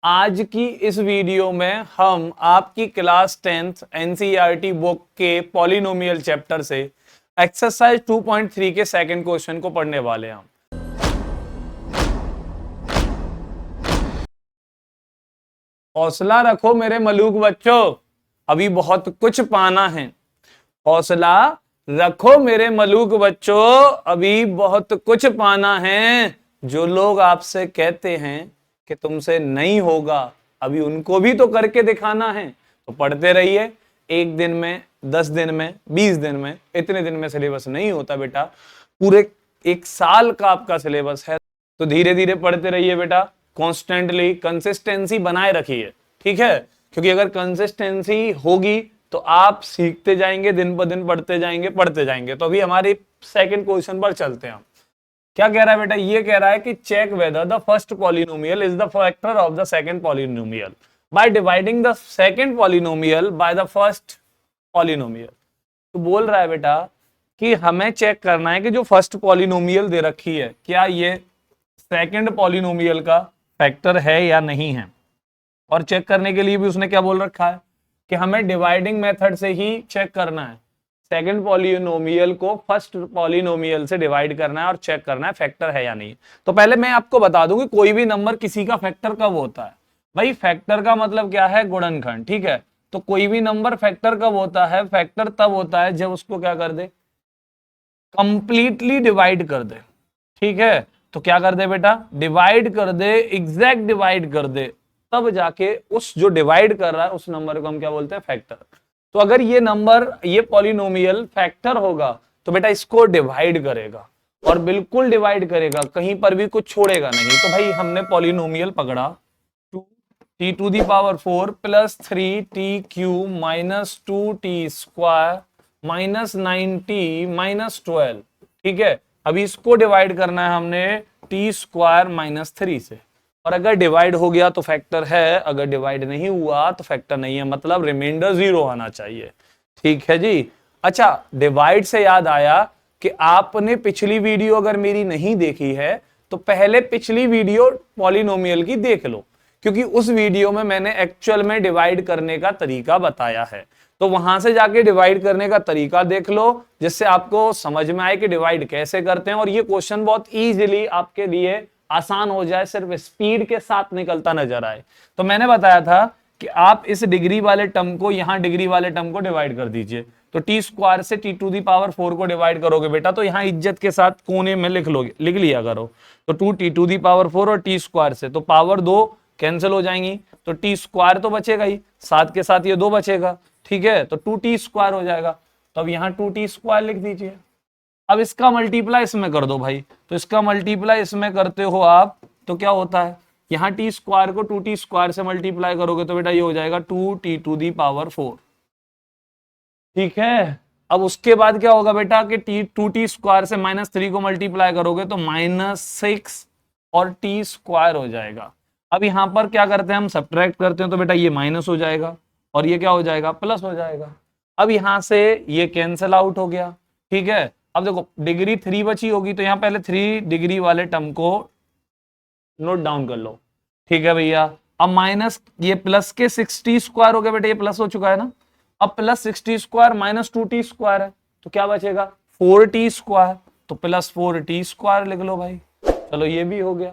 आज की इस वीडियो में हम आपकी क्लास 10th एनसीईआरटी बुक के पॉलिनोमियल चैप्टर से एक्सरसाइज 2.3 के सेकंड क्वेश्चन को पढ़ने वाले हैं। हौसला रखो मेरे मलूक बच्चों, अभी बहुत कुछ पाना है। हौसला रखो मेरे मलूक बच्चों, अभी बहुत कुछ पाना है। जो लोग आपसे कहते हैं कि तुमसे नहीं होगा, अभी उनको भी तो करके दिखाना है। तो पढ़ते रहिए। एक दिन में, 10 दिन में, 20 दिन में, इतने दिन में सिलेबस नहीं होता बेटा। पूरे एक साल का आपका सिलेबस है। तो धीरे धीरे पढ़ते रहिए बेटा, कॉन्स्टेंटली कंसिस्टेंसी बनाए रखिए, ठीक है। क्योंकि अगर कंसिस्टेंसी होगी तो आप सीखते जाएंगे, दिन ब दिन पढ़ते जाएंगे। तो अभी हमारे सेकंड क्वेश्चन पर चलते हैं। क्या कह रहा है बेटा? ये कह रहा है कि check whether the first polynomial is the factor of the second polynomial by dividing the second polynomial by the first polynomial. तो बोल रहा है बेटा कि हमें चेक करना है कि जो फर्स्ट पॉलिनोमियल दे रखी है, क्या ये सेकंड पॉलिनोमियल का फैक्टर है या नहीं है। और चेक करने के लिए भी उसने क्या बोल रखा है कि हमें डिवाइडिंग मेथड से ही चेक करना है। सेकंड पॉलिनोमियल को फर्स्ट पॉलिनोमियल से डिवाइड करना है और चेक करना है फैक्टर है या नहीं। तो पहले मैं आपको बता दूं कि कोई भी नंबर किसी का फैक्टर कब होता है। भाई फैक्टर का मतलब क्या है? गुणनखंड, ठीक है। तो कोई भी नंबर फैक्टर कब होता है? फैक्टर तब होता है जब उसको क्या कर दे, कंप्लीटली डिवाइड कर दे, ठीक है। तो क्या कर दे बेटा? डिवाइड कर दे, एग्जैक्ट डिवाइड कर दे, तब जाके उस जो डिवाइड कर रहा है उस नंबर को हम क्या बोलते हैं? फैक्टर। तो अगर ये नंबर, ये पॉलिनोमियल फैक्टर होगा तो बेटा इसको डिवाइड करेगा और बिल्कुल डिवाइड करेगा, कहीं पर भी कुछ छोड़ेगा नहीं। तो भाई हमने पॉलिनोमियल पकड़ा 2t⁴ plus 3t³ minus 2t² minus 9t minus 12, ठीक है। अभी इसको डिवाइड करना है हमने t² माइनस 3 से। और अगर डिवाइड हो गया तो फैक्टर है, अगर डिवाइड नहीं हुआ तो फैक्टर नहीं है, मतलब रिमाइंडर 0 आना चाहिए, ठीक है जी। अच्छा, डिवाइड से याद आया कि आपने पिछली वीडियो अगर मेरी नहीं देखी है तो पहले पिछली वीडियो पॉलिनोमियल की देख लो, क्योंकि उस वीडियो में मैंने एक्चुअल में डिवाइड करने का तरीका बताया है। तो वहां से जाके डिवाइड करने का तरीका देख लो, जिससे आपको समझ में आए कि डिवाइड कैसे करते हैं और ये क्वेश्चन बहुत इजीली आपके लिए आसान हो जाए, सिर्फ स्पीड के साथ निकलता नजर आए। तो मैंने बताया था कि आप इस डिग्री वाले टर्म को यहां डिग्री वाले टर्म को डिवाइड कर दीजिए। तो t² से t⁴ को डिवाइड करोगे बेटा, तो यहां इज्जत के साथ कोने में लिख लिया करो। तो 2t⁴ और t² से तो पावर 2 कैंसिल हो जाएंगी, तो t² तो बचेगा ही, साथ के साथ ये 2 बचेगा, ठीक है। तो 2t² हो जाएगा। तो अब यहां 2t² लिख दीजिए। अब इसका मल्टीप्लाई इसमें कर दो भाई, तो इसका मल्टीप्लाई इसमें करते हो आप तो क्या होता है, यहां t² को 2t² से मल्टीप्लाई करोगे तो बेटा ये हो जाएगा 2t⁴, ठीक है। अब उसके बाद क्या होगा बेटा कि 2t² से -3 को मल्टीप्लाई करोगे तो -6 और t² हो जाएगा। अब यहां पर क्या करते हैं हम, सब्ट्रैक्ट करते हैं, तो बेटा ये माइनस हो जाएगा और ये क्या हो जाएगा? प्लस हो जाएगा। अब यहां से ये कैंसिल आउट हो गया, ठीक है। अब देखो डिग्री 3 बची होगी, तो यहां पहले 3 डिग्री वाले टर्म को नोट डाउन कर लो, ठीक है भैया। अब माइनस ये प्लस के 60² हो गया बेटा, ये प्लस हो चुका है ना। अब प्लस 60² माइनस 2t² है, तो क्या बचेगा? 4t², तो प्लस 4t² लिख लो भाई। चलो ये भी हो गया,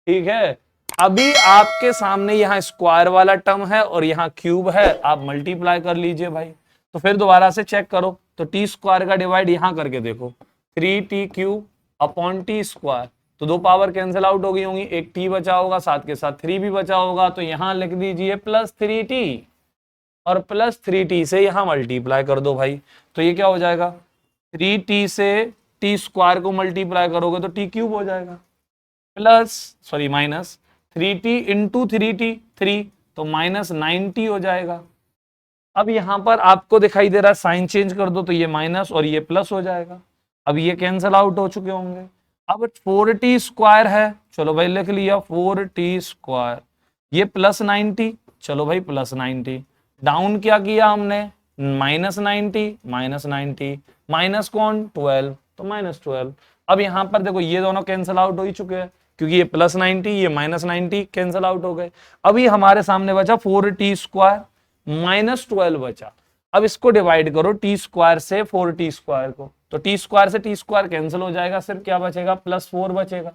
ठीक है। अभी आपके सामने यहाँ स्क्वायर वाला टर्म है और यहाँ क्यूब है, आप मल्टीप्लाई कर लीजिए भाई। तो फिर दोबारा से चेक करो, तो t² का डिवाइड यहां करके देखो, 3t³ अपॉन t², तो 2 पावर कैंसिल आउट हो गई होंगी, एक t बचा होगा, साथ के साथ 3 भी बचा होगा, तो यहां लिख दीजिए प्लस 3t और प्लस 3t से यहां मल्टीप्लाई कर दो भाई। तो ये क्या हो जाएगा? 3t से t² को मल्टीप्लाई करोगे तो t³ हो जाएगा, माइनस 3t इंटू 3t 3, तो माइनस 9t हो जाएगा। अब यहां पर आपको दिखाई दे रहा है, साइन चेंज कर दो तो ये माइनस और ये प्लस हो जाएगा। अब ये कैंसिल आउट हो चुके होंगे। अब 4t² है, चलो भाई लिख लिया 4t², ये प्लस 90, चलो भाई प्लस 90, डाउन क्या किया हमने? माइनस 90 माइनस कौन? 12, तो -12। अब यहां पर देखो ये दोनों कैंसिल आउट हो ही चुके हैं, क्योंकि ये प्लस 90 ये माइनस 90 कैंसिल आउट हो गए। अभी हमारे सामने बचा 4t स्क्वायर माइनस 12 बचा। अब इसको डिवाइड करो टी स्क्वायर से 4t स्क्वायर को, तो टी स्क्वायर से टी स्क्वायर कैंसिल हो जाएगा, सिर्फ क्या बचेगा प्लस 4 बचेगा।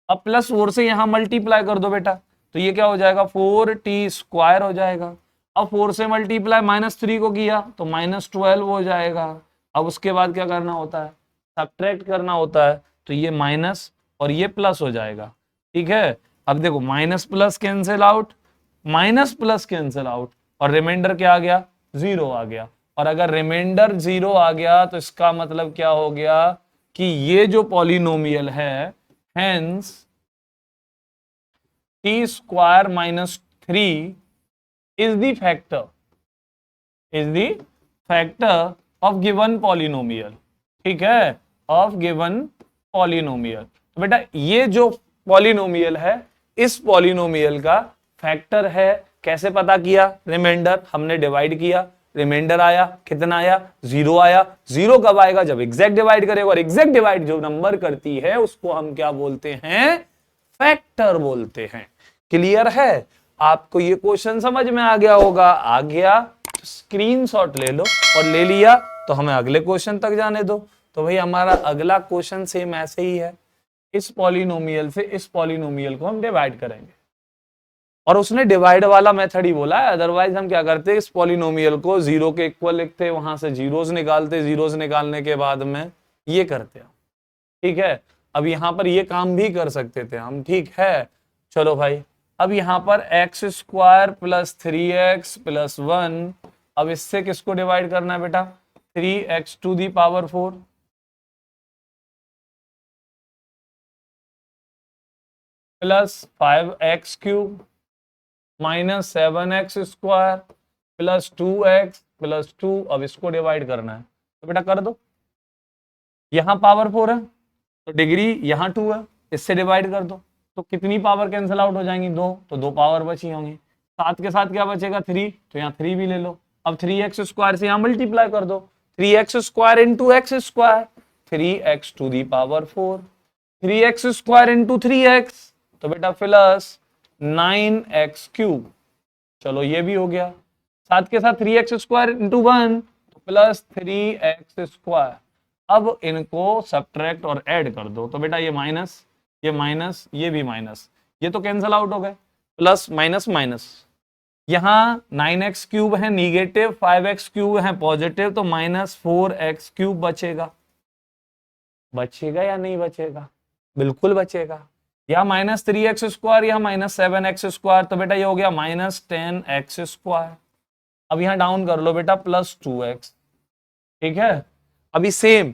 अब प्लस 4 से यहां मल्टीप्लाई कर दो बेटा, तो ये क्या हो जाएगा 4t स्क्वायर हो जाएगा। अब 4 से मल्टीप्लाई -3 को किया तो -12 हो जाएगा। अब उसके बाद क्या करना होता है, सब्ट्रैक्ट करना होता है, तो ये माइनस और ये प्लस हो जाएगा। ठीक है, अब देखो minus plus cancel out, minus plus cancel out, और रिमाइंडर क्या आ गया 0 आ गया। और अगर रिमाइंडर 0 आ गया तो इसका मतलब क्या हो गया कि ये जो पॉलिनोमियल है, hence T square -3 is the factor of given polynomial। ठीक है, of given polynomial। तो बेटा ये जो पॉलिनोमियल है, इस पॉलिनोमियल का फैक्टर है। कैसे पता किया, रिमाइंडर हमने डिवाइड किया, रिमाइंडर आया, कितना आया 0 आया। 0 कब आएगा, जब एग्जैक्ट डिवाइड करेगा, और एग्जैक्ट डिवाइड जो नंबर करती है उसको हम क्या बोलते हैं, फैक्टर बोलते हैं। क्लियर है, आपको ये क्वेश्चन समझ में आ गया होगा। आ गया तो स्क्रीनशॉट ले लो, और ले लिया तो हमें अगले क्वेश्चन तक जाने दो। तो भाई हमारा अगला क्वेश्चन सेम ऐसे ही है, इस पॉलिनोमियल से इस पॉलिनोमियल को हम डिवाइड करेंगे, और उसने डिवाइड वाला मेथड ही बोला है। अदरवाइज हम क्या करते, इस पॉलिनोमियल को 0 के इक्वल लिखते, वहां से जीरोस निकालते, जीरोस निकालने के बाद में ये करते। ठीक है, अब यहां पर ये काम भी कर सकते थे हम। ठीक है, चलो भाई, अब यहां पर x square plus 3x plus 1, अब इससे किसको डिवाइड करना है बेटा, 3x to the power 4 plus 5x cube minus 7x square plus 2x plus 2। अब इसको डिवाइड करना है, तो बेटा कर दो। यहां पावर 4 है तो डिग्री यहां 2 है, इससे डिवाइड कर दो, तो कितनी पावर कैंसिल आउट हो जाएंगी, 2, तो 2 पावर बची होंगी। साथ के साथ क्या बचेगा 3, तो यहाँ 3 भी ले लो। अब 3x स्क्वायर से यहाँ मल्टीप्लाई कर दो, 3x square into x square, 3x to the power 4, 3x square into 3x, तो बेटा प्लस 9x क्यूब। चलो ये भी हो गया। साथ के साथ 3x स्क्वायर इंटू 1 तो प्लस 3x स्क्वायर। अब इनको सब्ट्रैक्ट और ऐड कर दो, तो बेटा ये माइनस, ये माइनस, ये भी माइनस, ये तो कैंसिल आउट हो गए, प्लस माइनस माइनस। यहां 9x क्यूब है निगेटिव, 5x क्यूब है पॉजिटिव, तो -4x क्यूब बचेगा। बचेगा या नहीं बचेगा, बिल्कुल बचेगा। या -3x स्क्वायर या -7x स्क्वायर, तो बेटा ये हो गया -10x स्क्वायर। अब यहां डाउन कर लो बेटा प्लस 2x। ठीक है, अभी सेम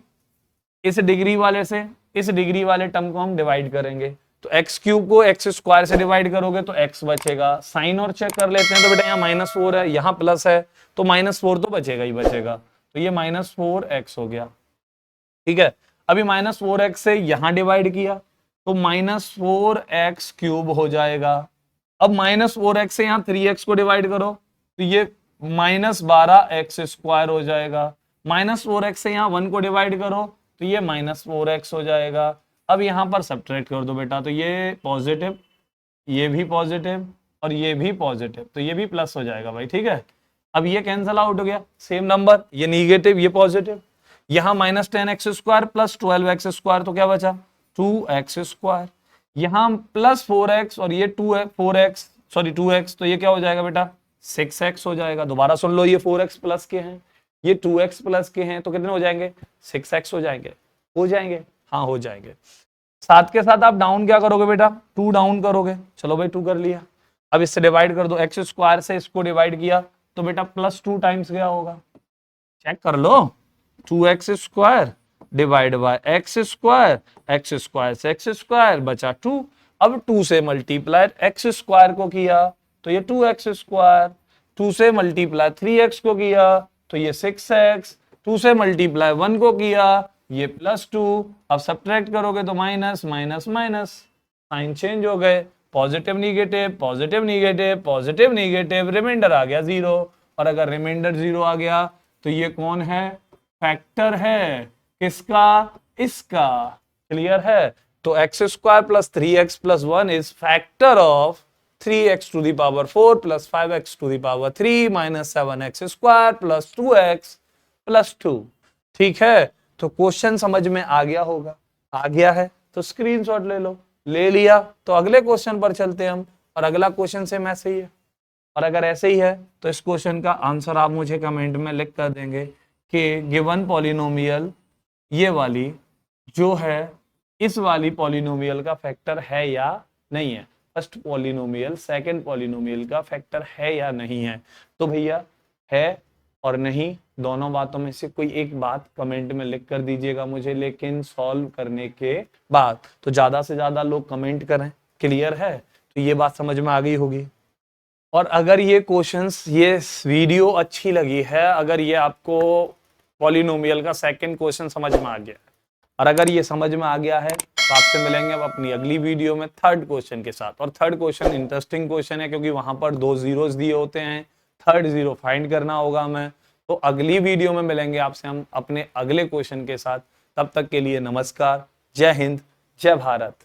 इस डिग्री वाले से इस डिग्री वाले टर्म को हम डिवाइड करेंगे, तो एक्स क्यूब को एक्स स्क्वायर से डिवाइड करोगे तो एक्स बचेगा। साइन और चेक कर लेते हैं, तो बेटा यहाँ -4 है, यहाँ प्लस है, तो -4 तो बचेगा ही बचेगा, तो ये -4x हो गया। ठीक है, अभी -4x से यहां डिवाइड किया तो -4x क्यूब हो जाएगा। अब -4x से यहाँ 3x को डिवाइड करो तो ये -12x स्क्वायर हो जाएगा। -4x से यहाँ 1 को डिवाइड करो तो ये -4x हो जाएगा। अब यहां पर सब्ट्रैक्ट कर दो बेटा, तो ये पॉजिटिव, ये भी पॉजिटिव और ये भी पॉजिटिव, तो ये भी प्लस हो जाएगा भाई। ठीक है, अब ये कैंसिल आउट हो गया, सेम नंबर, ये निगेटिव ये पॉजिटिव। यहां -10x square plus 12x square, तो क्या बचा 2x स्क्वायर। यहां प्लस 4x और ये 2x, तो ये क्या हो जाएगा बेटा 6x हो जाएगा। दोबारा सुन लो, ये 4x प्लस के हैं, ये 2x प्लस के हैं, तो कितने हो जाएंगे 6x हो जाएंगे, हाँ हो जाएंगे। साथ के साथ आप डाउन क्या करोगे बेटा 2 डाउन करोगे। चलो भाई 2 कर लिया। अब इससे डिवाइड कर दो, एक्स स्क्वायर से इसको डिवाइड किया तो बेटा +2 टाइम्स क्या होगा, चेक कर लो, 2x square divide by x square से एक्स स्क्वायर बचा 2। अब 2 से मल्टीप्लाई एक्स स्क्वायर को किया तो ये 2x स्क्वायर, 2 से मल्टीप्लाई 3x को किया तो ये 6x, 2 से मल्टीप्लाई 1 को किया ये +2। अब सब्ट्रैक्ट करोगे तो minus minus minus, sign change हो गए, positive negative positive negative positive negative, reminder आ गया 0। और अगर रिमाइंडर 0 आ गया तो ये कौन है, फैक्टर है, किसका, इसका। क्लियर है, तो x square plus 3x plus 1 is factor of 3x to the power 4 plus 5x to the power 3 minus 7x square plus 2x plus 2। ठीक है, तो क्वेश्चन समझ में आ गया होगा। आ गया है तो स्क्रीनशॉट ले लो। ले लिया तो अगले क्वेश्चन पर चलते हैं हम, और अगला क्वेश्चन सेम ऐसे ही है। और अगर ऐसे ही है तो इस क्वेश्चन का आंसर आप मुझे कमेंट में लिख कर देंगे कि गिवन पॉलिनोमियल ये वाली जो है इस वाली पॉलिनोमियल का फैक्टर है या नहीं है, फर्स्ट पॉलिनोमियल सेकंड पॉलिनोमियल का फैक्टर है या नहीं है। तो भैया है और नहीं दोनों बातों में से कोई एक बात कमेंट में लिख कर दीजिएगा मुझे, लेकिन सॉल्व करने के बाद। तो ज्यादा से ज्यादा लोग कमेंट करें। क्लियर है? तो ये बात समझ में आ गई होगी। और अगर ये क्वेश्चंस, ये वीडियो अच्छी लगी है, अगर ये आपको पॉलिनोमियल का सेकंड क्वेश्चन समझ में आ गया, और अगर ये समझ में आ गया है तो आपसे मिलेंगे अब अपनी अगली वीडियो में थर्ड क्वेश्चन के साथ। और थर्ड क्वेश्चन इंटरेस्टिंग क्वेश्चन है क्योंकि वहां पर 2 जीरोस दिए होते हैं, थर्ड जीरो फाइंड करना होगा हमें। तो अगली वीडियो में मिलेंगे आपसे हम अपने अगले क्वेश्चन के साथ। तब तक के लिए नमस्कार, जय हिंद, जय भारत।